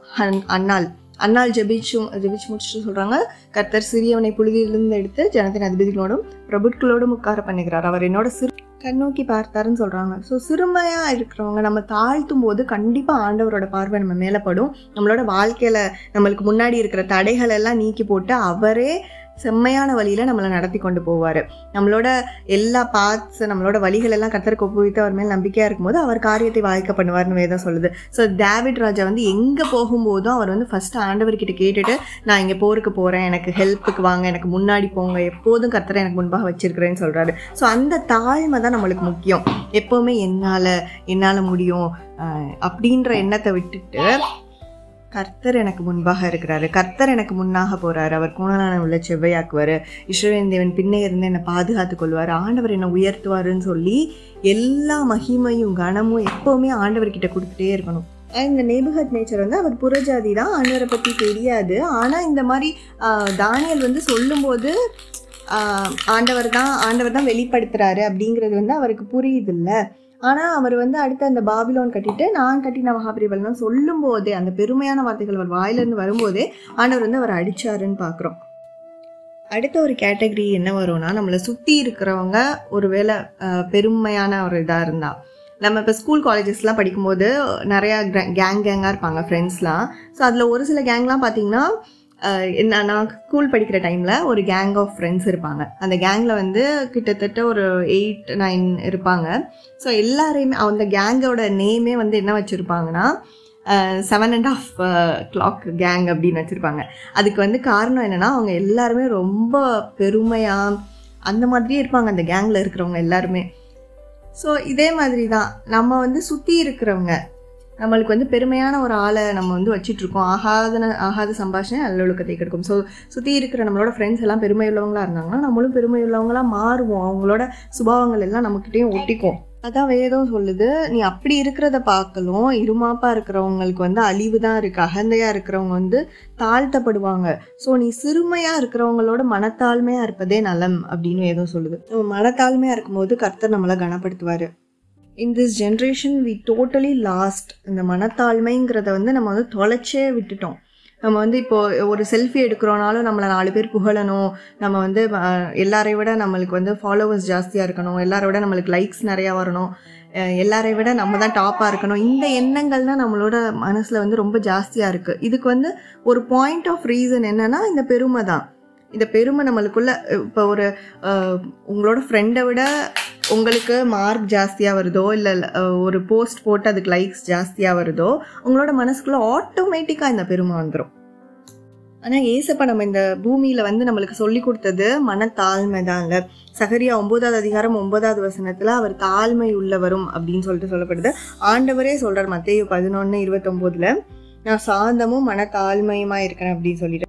அன்னாள் ஜெபிச்சு முடிச்சுட்டு சொல்கிறாங்க, கர்த்தர் சிறியவனை புழுதியிலிருந்து எடுத்து ஜனத்தின் அதிபதிகளோடும் பிரபுக்களோடும் உட்கார பண்ணுகிறார், அவர் என்னோட கண்ணோக்கி பார்த்தாருன்னு சொல்கிறாங்க. ஸோ சிறுமையாக இருக்கிறவங்க நம்ம தாழ்த்தும் போது கண்டிப்பாக ஆண்டவரோட பார்வை நம்ம மேலே படும். நம்மளோட வாழ்க்கையில் நம்மளுக்கு முன்னாடி இருக்கிற தடைகள் எல்லாம் நீக்கி போட்டு அவரே செம்மையான வழியில் நம்மளை நடத்தி கொண்டு போவார். நம்மளோட எல்லா பார்ட்ஸ், நம்மளோட வழிகள் எல்லாம் கர்த்தருக்கு ஒப்புவித்து அவர் மேல் நம்பிக்கையாக இருக்கும்போது அவர் காரியத்தை வாய்க்க பண்ணுவார்னு வேதம் சொல்லுது. ஸோ டேவிட் ராஜா வந்து எங்கே போகும்போதும் அவர் வந்து ஃபஸ்ட்டு ஆண்டவர்கிட்ட கேட்டுட்டு, நான் இங்கே போருக்கு போகிறேன், எனக்கு ஹெல்ப்புக்கு வாங்க, எனக்கு முன்னாடி போங்க, எப்போதும் கர்த்தரை எனக்கு முன்பாக வச்சிருக்கிறேன்னு சொல்கிறாரு. ஸோ அந்த தாழ்மை தான் நம்மளுக்கு முக்கியம். எப்போவுமே என்னால் முடியும் அப்படின்ற எண்ணத்தை விட்டுட்டு கர்த்தர் எனக்கு முன்பாக இருக்கிறாரு, கர்த்தர் எனக்கு முன்னாக போகிறாரு, அவர் கோணலான உள்ள செவ்வையாக்குவார், இஸ்ரவேல் தேவன் பின்னே இருந்து என்னை பாதுகாத்து கொள்வார், ஆண்டவர் என்னை உயர்த்துவாருன்னு சொல்லி எல்லா மகிமையும் கனமும் எப்போவுமே ஆண்டவர்கிட்ட கொடுத்துட்டே இருக்கணும். இந்த நேபுகத் நேச்சர் வந்து அவர் புறஜாதி தான், ஆண்டவரை பற்றி தெரியாது. ஆனால் இந்த மாதிரி தானியேல் வந்து சொல்லும்போது ஆண்டவர் தான் வெளிப்படுத்துகிறாரு அப்படிங்கிறது வந்து அவருக்கு புரியுது இல்லை. ஆனால் அவர் வந்து அடுத்து அந்த பாபிலோன் கட்டிட்டு நான் கட்டின மகாபரிபலன் சொல்லும் போதே, அந்த பெருமையான வார்த்தைகள் அவர் வாயிலிருந்து வரும்போதே ஆண்டவர் வந்து அவர் அடித்தாருன்னு பார்க்குறோம். அடுத்த ஒரு கேட்டகரி என்ன வரும்னா, நம்மளை சுற்றி இருக்கிறவங்க ஒருவேளை பெருமையான ஒரு இதாக இருந்தால், நம்ம இப்போ ஸ்கூல் காலேஜஸ்லாம் படிக்கும்போது நிறையா கேங்காக இருப்பாங்க ஃப்ரெண்ட்ஸ்லாம். ஸோ அதில் ஒரு சில கேங்லாம் பார்த்திங்கன்னா, நான் ஸ்கூல் படிக்கிற டைமில் ஒரு கேங் ஆஃப் ஃப்ரெண்ட்ஸ் இருப்பாங்க. அந்த கேங்கில் வந்து கிட்டத்தட்ட ஒரு 8-9 இருப்பாங்க. ஸோ எல்லாரையுமே அந்த கேங்கோட நேமே வந்து என்ன வச்சுருப்பாங்கன்னா 7:30 o'clock கேங் அப்படின்னு வச்சுருப்பாங்க. அதுக்கு வந்து காரணம் என்னென்னா, அவங்க எல்லாருமே ரொம்ப பெருமையாக அந்த மாதிரியே இருப்பாங்க அந்த கேங்கில் இருக்கிறவங்க எல்லாருமே. ஸோ இதே மாதிரி தான் நம்ம வந்து சுற்றி இருக்கிறவங்க, நம்மளுக்கு வந்து பெருமையான ஒரு ஆளை நம்ம வந்து வச்சிட்ருக்கோம், ஆகாத சம்பாஷணை நல்லொழுக்கத்தை கெடுக்கும். ஸோ சுற்றி இருக்கிற நம்மளோட ஃப்ரெண்ட்ஸ் எல்லாம் பெருமை உள்ளவங்களாக இருந்தாங்கன்னா நம்மளும் பெருமை உள்ளவங்களாக மாறுவோம், அவங்களோட சுபாவங்கள் எல்லாம் நம்மக்கிட்டையும் ஒட்டிக்கும். அதான் வேதம் சொல்லுது, நீ அப்படி இருக்கிறத பார்க்கலும் இருமாப்பாக இருக்கிறவங்களுக்கு வந்து அழிவு தான் இருக்குது, அகந்தையாக இருக்கிறவங்க வந்து தாழ்த்தப்படுவாங்க. ஸோ நீ சிறுமையாக இருக்கிறவங்களோட மனத்தாழ்மையாக இருப்பதே நலம் அப்படின்னு வேதம் சொல்லுது. மனத்தாழ்மையாக இருக்கும்போது கர்த்தர் நம்மளை கனப்படுத்துவார். In this generation we totally lost. இந்த மனத்தாழ்மைங்கிறத வந்து நம்ம வந்து தொலைச்சே விட்டுட்டோம். நம்ம வந்து இப்போது ஒரு செல்ஃபி எடுக்கிறோனாலும் நம்மளை 4 பேர் புகழணும், நம்ம வந்து எல்லாரை விட நம்மளுக்கு வந்து ஃபாலோவர்ஸ் ஜாஸ்தியாக இருக்கணும், எல்லாரை விட நம்மளுக்கு லைக்ஸ் நிறையா வரணும், எல்லாரை விட நம்ம தான் டாப்பாக இருக்கணும், இந்த எண்ணங்கள் தான் நம்மளோட மனசில் வந்து ரொம்ப ஜாஸ்தியாக இருக்குது. இதுக்கு வந்து ஒரு பாயிண்ட் ஆஃப் ரீசன் என்னென்னா இந்த பெருமை தான். இந்த பெருமை நம்மளுக்குள்ள இப்போ ஒரு உங்களோட ஃப்ரெண்டை விட உங்களுக்கு மார்க் ஜாஸ்தியாக வருதோ, இல்லை ஒரு போஸ்ட் போட்டு அதுக்கு லைக்ஸ் ஜாஸ்தியாக வருதோ, உங்களோட மனசுக்குள்ளே ஆட்டோமேட்டிக்காக இந்த பெருமை வந்துடும். ஆனால் ஏசப்பா நம்ம இந்த பூமியில் வந்து நம்மளுக்கு சொல்லி கொடுத்தது மனத்தாழ்மை தான். இல்லை, சகரியா 9வது அதிகாரம் 9வது வசனத்தில் அவர் தாழ்மை உள்ளவரும் அப்படின்னு சொல்லிட்டு சொல்லப்படுது. ஆண்டவரே சொல்கிறார் மத்தேயு 11:29, நான் சாந்தமும் மனத்தாழ்மையுமா இருக்கிறேன் அப்படின்னு சொல்லிட்டு.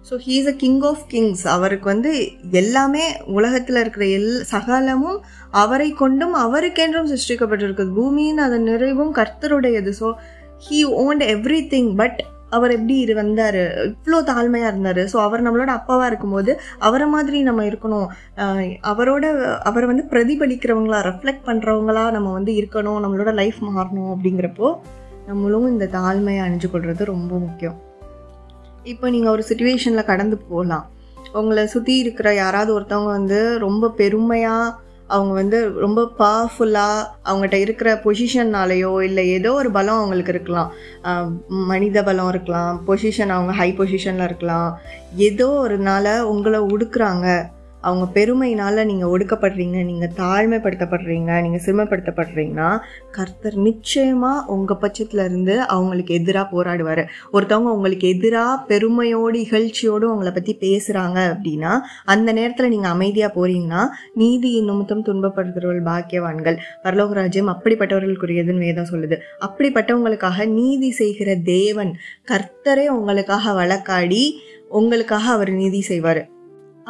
So he is a king of kings. அவருக்கு வந்து எல்லாமே உலகத்தில் இருக்கிற சகலமும் அவரை கொண்டும் அவருக்கென்றும் சிருஷ்டிக்கப்பட்டிருக்குது. பூமியின் அதன் நிறைவும் கர்த்தருடையது. So he owned everything. But அவர் எப்படி வந்தார், இவ்வளோ தாழ்மையாக இருந்தார். ஸோ அவர் நம்மளோட அப்பாவாக இருக்கும்போது அவரை மாதிரி நம்ம இருக்கணும், அவரை வந்து பிரதிபலிக்கிறவங்களா, ரெஃப்ளெக்ட் பண்ணுறவங்களா நம்ம வந்து இருக்கணும், நம்மளோட லைஃப் மாறணும். அப்படிங்கிறப்போ நம்மளும் இந்த தாழ்மையை அணிஞ்சு கொள்வது ரொம்ப முக்கியம். இப்போ நீங்கள் ஒரு சுச்சுவேஷனில் கடந்து போகலாம், உங்களை சுற்றி இருக்கிற யாராவது ஒருத்தவங்க வந்து ரொம்ப பெருமையாக, அவங்க வந்து ரொம்ப பவர்ஃபுல்லாக, அவங்ககிட்ட இருக்கிற பொசிஷன்னாலேயோ இல்லை ஏதோ ஒரு பலம் அவங்களுக்கு இருக்கலாம், மனித பலம் இருக்கலாம், பொசிஷன், அவங்க ஹை பொசிஷனில் இருக்கலாம், ஏதோ ஒரு நாள் உங்களை ஒடுக்குறாங்க, அவங்க பெருமையினால் நீங்கள் ஒடுக்கப்படுறீங்க, நீங்கள் தாழ்மைப்படுத்தப்படுறீங்க, நீங்கள் சிறுமைப்படுத்தப்படுறீங்கன்னா கர்த்தர் நிச்சயமாக உங்கள் பட்சத்தில் இருந்து அவங்களுக்கு எதிராக போராடுவார். ஒருத்தவங்க உங்களுக்கு எதிராக பெருமையோடு இகழ்ச்சியோடு உங்களை பற்றி பேசுகிறாங்க அப்படின்னா அந்த நேரத்தில் நீங்கள் அமைதியாக போகிறீங்கன்னா நீதியின் நிமித்தம் துன்பப்படுகிறவர்கள் பாக்கியவான்கள், பரலோக ராஜ்யம் அப்படிப்பட்டவர்களுக்குரியதுன்னு வேதம் சொல்லுது. அப்படிப்பட்டவங்களுக்காக நீதி செய்கிற தேவன் கர்த்தரே உங்களுக்காக வழக்காடி உங்களுக்காக அவர் நீதி செய்வார்.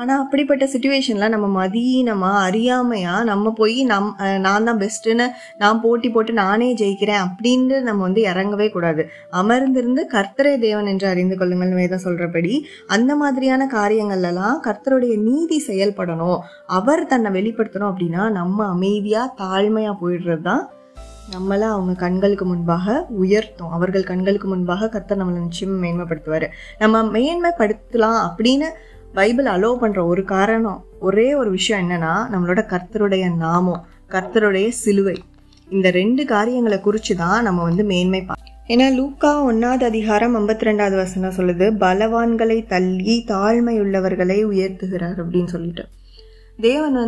ஆனால் அப்படிப்பட்ட சுச்சுவேஷனில் நம்ம மதியினமாக அறியாமையாக நம்ம போய் நான் தான் பெஸ்ட்டுன்னு நான் போட்டி போட்டு நானே ஜெயிக்கிறேன் அப்படின்ட்டு நம்ம வந்து இறங்கவே கூடாது. அமர்ந்திருந்து கர்த்தரே தேவன் என்று அறிந்து கொள்ளுங்கள்னு வேதம் சொல்கிறபடி அந்த மாதிரியான காரியங்கள்லாம் கர்த்தருடைய நீதி செயல்படணும், அவர் தன்னை வெளிப்படுத்தணும். அப்படின்னா நம்ம அமைதியாக தாழ்மையாக போயிடுறது தான் நம்மளை அவங்க கண்களுக்கு முன்பாக உயர்த்தும். அவர்கள் கண்களுக்கு முன்பாக கர்த்தர் நம்மளை நிச்சயம் மேன்மைப்படுத்துவார். நம்ம மேன்மைப்படுத்தலாம் அப்படின்னு பைபிள் அலோவ் பண்ணுற ஒரு காரணம், ஒரே ஒரு விஷயம் என்னன்னா, நம்மளோட கர்த்தருடைய நாமம், கர்த்தருடைய சிலுவை, இந்த 2 காரியங்களை குறித்து தான் நம்ம வந்து ஏன்னா லூக்கா 1:52 சொல்லுது, பலவான்களை தள்ளி தாழ்மையுள்ளவர்களை உயர்த்துகிறார் அப்படின்னு சொல்லிட்டு. தேவன்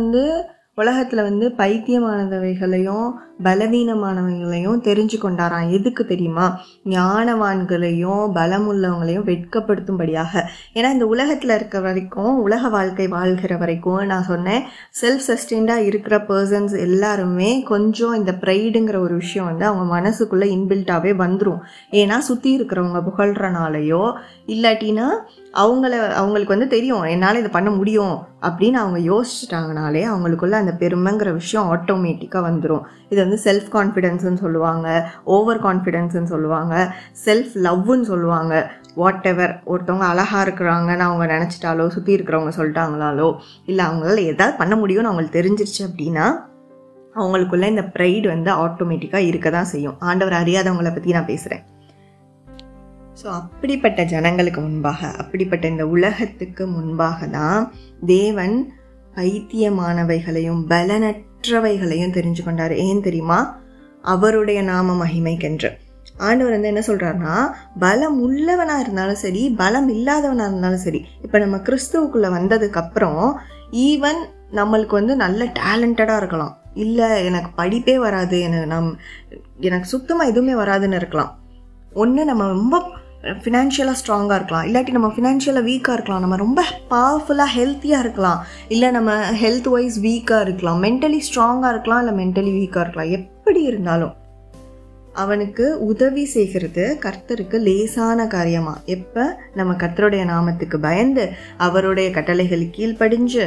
உலகத்தில் பைத்தியமானவைகளையும் பலவீனமானவைகளையும் தெரிஞ்சு கொண்டாராம். எதுக்கு தெரியுமா? ஞானவான்களையும் பலமுள்ளவங்களையும் வெட்கப்படுத்தும்படியாக. ஏன்னா இந்த உலகத்தில் இருக்க வரைக்கும், உலக வாழ்க்கை வாழ்கிற வரைக்கும் நான் சொன்னேன், செல்ஃப் சஸ்டெயின்டாக இருக்கிற பர்சன்ஸ் எல்லாருமே கொஞ்சம் இந்த ப்ரைடுங்கிற ஒரு விஷயம் அவங்க மனசுக்குள்ளே இன்பில்ட்டாகவே வந்துடும். ஏன்னா சுற்றி இருக்கிறவங்க புகழ்கிறனாலையோ இல்லாட்டினா அவங்களுக்கு தெரியும் என்னால் இதை பண்ண முடியும் அப்படின்னு அவங்க யோசிச்சுட்டாங்கனாலே அவங்களுக்குள்ள அந்த பெருமைங்கிற விஷயம் ஆட்டோமேட்டிக்காக வந்துடும். இது செல்ஃப் கான்ஃபிடென்ஸ்ன்னு சொல்லுவாங்க, ஓவர் கான்ஃபிடென்ஸ்ன்னு சொல்லுவாங்க, செல்ஃப் லவ்னு சொல்லுவாங்க. வாட் எவர், ஒருத்தவங்க அழகாக இருக்கிறாங்கன்னு அவங்க நினச்சிட்டாலோ, சுற்றி இருக்கிறவங்க சொல்லிட்டாங்களாலோ, இல்லை அவங்களால எதாவது பண்ண முடியும்னு அவங்களுக்கு தெரிஞ்சிருச்சு அப்படின்னா அவங்களுக்குள்ள இந்த ப்ரைடு ஆட்டோமேட்டிக்காக இருக்க தான் செய்யும். ஆண்டவர் அறியாதவங்களை பற்றி நான் பேசுகிறேன். ஸோ அப்படிப்பட்ட ஜனங்களுக்கு முன்பாக, அப்படிப்பட்ட இந்த உலகத்துக்கு முன்பாக தான் தேவன் பைத்தியமானவைகளையும் பலனற்றவைகளையும் தெரிஞ்சு கொண்டார். ஏன் தெரியுமா? அவருடைய நாம மகிமைக்கென்று. ஆண்டவர் என்ன சொல்றாருன்னா, பலம் உள்ளவனாக இருந்தாலும் சரி, பலம் இல்லாதவனாக இருந்தாலும் சரி, இப்போ நம்ம கிறிஸ்துவுக்குள்ளே வந்ததுக்கு அப்புறம் ஈவன் நம்மளுக்கு நல்ல டேலண்டடாக இருக்கலாம், இல்லை எனக்கு படிப்பே வராது, எனக்கு சுத்தமாக எதுவுமே வராதுன்னு இருக்கலாம். ஒன்று நம்ம ரொம்ப ஃபினான்ஷியலாக ஸ்ட்ராங்காக இருக்கலாம், இல்லாட்டி நம்ம ஃபினான்ஷியலாக வீக்காக இருக்கலாம், நம்ம ரொம்ப பவர்ஃபுல்லாக ஹெல்த்தியாக இருக்கலாம், இல்லை நம்ம ஹெல்த் வைஸ் வீக்காக இருக்கலாம், மென்டலி ஸ்ட்ராங்காக இருக்கலாம், இல்லை மென்டலி வீக்காக இருக்கலாம். எப்படி இருந்தாலும் அவனுக்கு உதவி செய்கிறது கர்த்தருக்கு லேசான காரியமா? எப்போ நம்ம கர்த்தருடைய நாமத்துக்கு பயந்து அவருடைய கட்டளைகளுக்கு கீழ்ப்படிஞ்சு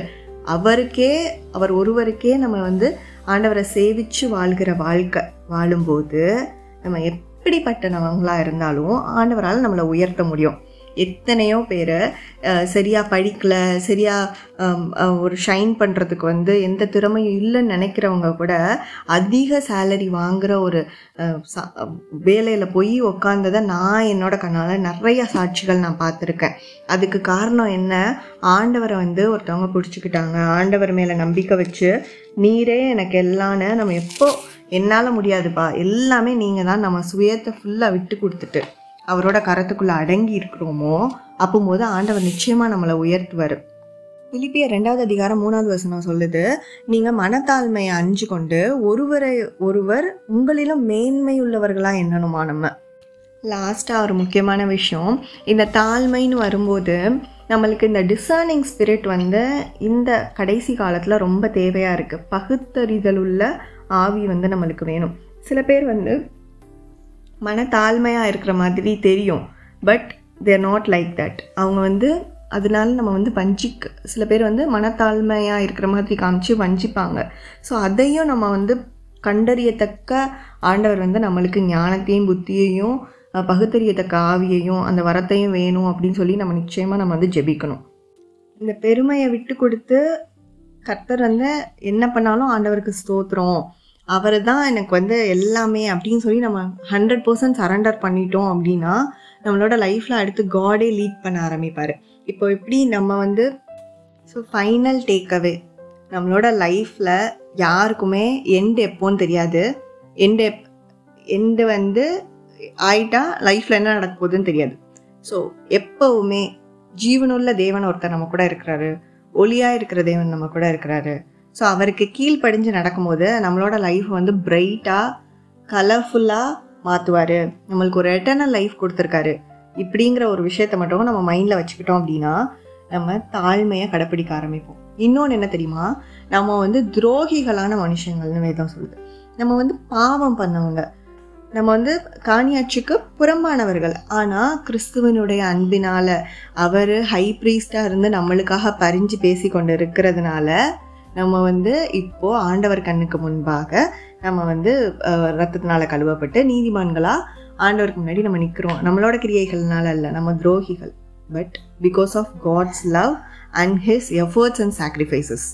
அவர் ஒருவருக்கே நம்ம ஆண்டவரை சேவிச்சு வாழ்கிற வாழ்க்கை வாழும்போது நம்ம எப்படிப்பட்டவங்களாக இருந்தாலும் ஆண்டவரால் நம்மளை உயர்த்த முடியும். எத்தனையோ பேர் சரியாக படிக்கலை, சரியாக ஒரு ஷைன் பண்ணுறதுக்கு எந்த திறமையும் இல்லைன்னு நினைக்கிறவங்க கூட அதிக சேலரி வாங்குகிற ஒரு வேலையில் போய் உக்காந்ததை நான் என்னோட கண்ணால் நிறைய சாட்சிகள் நான் பார்த்துருக்கேன். அதுக்கு காரணம் என்ன? ஆண்டவரை ஒருத்தவங்க பிடிச்சிக்கிட்டாங்க, ஆண்டவர் மேலே நம்பிக்கை வச்சு, நீரே எனக்கு எல்லான்னு நம்ம எப்போ என்னால் முடியாதுப்பா, எல்லாமே நீங்கள் தான், நம்ம சுயத்தை ஃபுல்லாக விட்டு கொடுத்துட்டு அவரோட கரத்துக்குள்ளே அடங்கி இருக்கிறோமோ அப்போது ஆண்டவர் நிச்சயமாக நம்மளை உயர்த்துவார். பிலிப்பியர் 2:3 சொல்லுது, நீங்கள் மனத்தாழ்மையை அணிஞ்சு கொண்டு ஒருவர் உங்களிலும் மேன்மை உள்ளவர்களாக எண்ணணுமா. நம்ம லாஸ்ட்டாக ஒரு முக்கியமான விஷயம், இந்த தாழ்மைன்னு வரும்போது நம்மளுக்கு இந்த டிசர்னிங் ஸ்பிரிட் இந்த கடைசி காலத்தில் ரொம்ப தேவையாக இருக்குது. பகுத்தறிதலுள்ள ஆவி நம்மளுக்கு வேணும். சில பேர் மனத்தாழ்மையாக இருக்கிற மாதிரி தெரியும், but there not like that. அவங்க அதனால நம்ம சில பேர் மனத்தாழ்மையாக இருக்கிற மாதிரி காமிச்சு வஞ்சிப்பாங்க. ஸோ அதையும் நம்ம கண்டறியத்தக்க ஆண்டவர் நம்மளுக்கு ஞானத்தையும் புத்தியையும் பகுத்தறியத்தக்க ஆவியையும் அந்த வரத்தையும் வேணும் அப்படின்னு சொல்லி நம்ம நிச்சயமாக நம்ம ஜெபிக்கணும். இந்த பெருமையை விட்டு கொடுத்து கர்த்தர் என்ன பண்ணாலும் ஆண்டவருக்கு ஸ்தோத்திரம், அவர் தான் எனக்கு எல்லாமே அப்படின்னு சொல்லி நம்ம 100% சரண்டர் பண்ணிட்டோம் அப்படின்னா நம்மளோட லைஃப்பில் அடுத்து காடே லீட் பண்ண ஆரம்பிப்பார். இப்போ எப்படி நம்ம ஸோ ஃபைனல் டேக்அவே, நம்மளோட லைஃப்பில் யாருக்குமே எண்டு எப்போன்னு தெரியாது. எண்டு ஆயிட்டா லைஃப்பில் என்ன நடக்க போகுதுன்னு தெரியாது. ஸோ எப்போவுமே ஜீவனுள்ள தேவன் ஒருத்தர் நம்ம கூட இருக்கிறாரு, ஒளியாக இருக்கிற தேவன் நம்ம கூட இருக்கிறாரு. ஸோ அவருக்கு கீழ்ப்படிஞ்சு நடக்கும்போது நம்மளோட லைஃப் பிரைட்டாக கலர்ஃபுல்லாக மாற்றுவார். நம்மளுக்கு ஒரு எட்டர்னல் லைஃப் கொடுத்துருக்காரு. இப்படிங்கிற ஒரு விஷயத்த மட்டும் நம்ம மைண்டில் வச்சுக்கிட்டோம் அப்படின்னா நம்ம தாழ்மையை கடைப்பிடிக்க ஆரம்பிப்போம். இன்னொன்று என்ன தெரியுமா, நம்ம துரோகிகளான மனுஷங்கள்னு வேதம் சொல்லுது. நம்ம பாவம் பண்ணவங்க, நம்ம காணியாட்சிக்கு புறம்பானவர்கள். ஆனால் கிறிஸ்துவனுடைய அன்பினால் அவர் ஹை ப்ரீஸ்டாக இருந்து நம்மளுக்காக பரிஞ்சு பேசி கொண்டு இருக்கிறதுனால நம்ம இப்போது ஆண்டவர் கண்ணுக்கு முன்பாக நம்ம ரத்தத்தினால கழுவப்பட்டு நீதிமான்களாக ஆண்டவருக்கு முன்னாடி நம்ம நிற்கிறோம். நம்மளோட கிரியைகள்னால இல்லை, நம்ம துரோகிகள், but because of God's love and his efforts and sacrifices.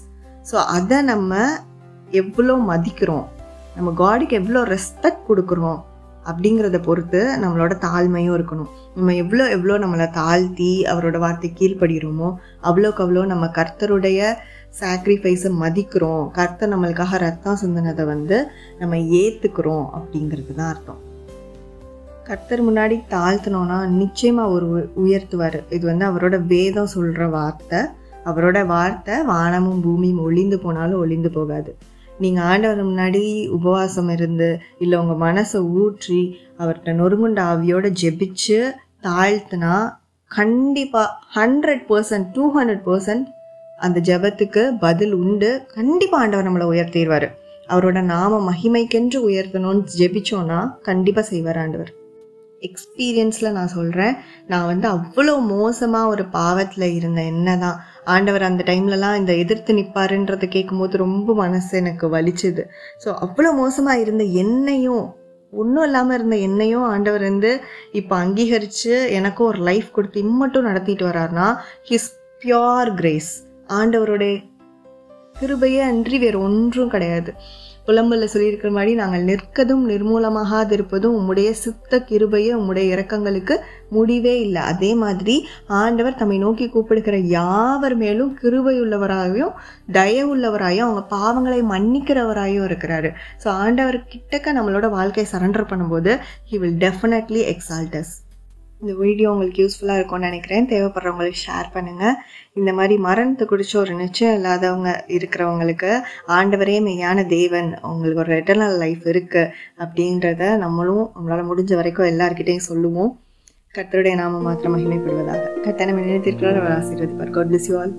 So அதை நம்ம எவ்வளோ மதிக்கிறோம், நம்ம காடுக்கு எவ்வளோ ரெஸ்பெக்ட் கொடுக்குறோம் அப்படிங்கிறத பொறுத்து நம்மளோட தாழ்மையும் இருக்கணும். நம்ம எவ்வளோ நம்மளை தாழ்த்தி அவரோட வார்த்தை கீழ்ப்படுகிறோமோ அவ்வளோக்கு அவ்வளோ நம்ம கர்த்தருடைய சாக்ரிஃபைஸை மதிக்கிறோம், கர்த்தர் நம்மளுக்காக ரத்தம் சிந்தினதை நம்ம ஏற்றுக்கிறோம் அப்படிங்கிறது தான் அர்த்தம். கர்த்தர் முன்னாடி தாழ்த்தினோன்னா நிச்சயமாக அவர் உயர்த்துவார். இது வந்து அவரோட வேதம் சொல்கிற வார்த்தை. அவரோட வார்த்தை வானமும் பூமியும் ஒளிந்து போனாலும் ஒளிந்து போகாது. நீங்கள் ஆண்டவர் முன்னாடி உபவாசம் இருந்து இல்லை உங்கள் மனசை ஊற்றி அவர்கிட்ட நொறுங்குண்ட ஆவியோடு ஜெபிச்சு தாழ்த்தினா கண்டிப்பாக 100%, 200% அந்த ஜெபத்துக்கு பதில் உண்டு. கண்டிப்பாக ஆண்டவர் நம்மளை உயர்த்திடுவார். அவரோட நாம மகிமைக்கென்று உயர்த்தணும்னு ஜெபிச்சோன்னா கண்டிப்பாக செய்வார் ஆண்டவர். எக்ஸ்பீரியன்ஸில் நான் சொல்கிறேன், நான் வந்து அவ்வளோ மோசமாக ஒரு பாவத்தில் இருந்தேன். என்ன தான் ஆண்டவர் அந்த டைம்லலாம் இந்த எதிர்த்து நிற்பாருன்றதை கேட்கும்போது ரொம்ப மனசு எனக்கு வலிச்சுது. ஸோ அவ்வளோ மோசமாக இருந்த என்னையும், ஒன்றும் இல்லாமல் இருந்த என்னையும் ஆண்டவர் வந்து இப்போ அங்கீகரித்து எனக்கும் ஒரு லைஃப் கொடுத்து இம்மட்டும் நடத்திட்டு வர்றாருனா ஹிஸ் பியோர் கிரேஸ். ஆண்டவருடைய கிருபையே அன்றி வேறு ஒன்றும் கிடையாது. புலம்பலில் சொல்லியிருக்கிற மாதிரி நாங்கள் நிற்கதும் நிர்மூலமாகாதிருப்பதும் உம்முடைய சுத்த கிருபையே உம்முடைய இரக்கங்களுக்கு முடிவே இல்லை. அதே மாதிரி ஆண்டவர் தம்மை நோக்கி கூப்பிடுகிற யாவர் மேலும் கிருபை உள்ளவராகவும் தயவுள்ளவராயும் அவங்க பாவங்களை மன்னிக்கிறவராயும் இருக்கிறாரு. ஸோ ஆண்டவர் கிட்டக்க நம்மளோட வாழ்க்கையை சரண்டர் பண்ணும்போது he will definitely exalt us. இந்த வீடியோ உங்களுக்கு யூஸ்ஃபுல்லாக இருக்கும்னு நினைக்கிறேன். தேவைப்படுறவங்களுக்கு ஷேர் பண்ணுங்கள். இந்த மாதிரி மரணத்தை குறித்து ஒரு நிச்சயம் இல்லாதவங்க இருக்கிறவங்களுக்கு ஆண்டவரே மெய்யான தேவன், உங்களுக்கு ஒரு எட்டர்னல் லைஃப் இருக்குது அப்படின்றத நம்மளால் முடிஞ்ச வரைக்கும் எல்லார்கிட்டையும் சொல்லுவோம். கர்த்தருடைய நாமம் மாத்திரம் மகிமைப்படுவதாக. கர்த்தர் நம்மை நினைத்திருக்கிறார். அவர் ஆசீர்வதிப்பார். God bless you all.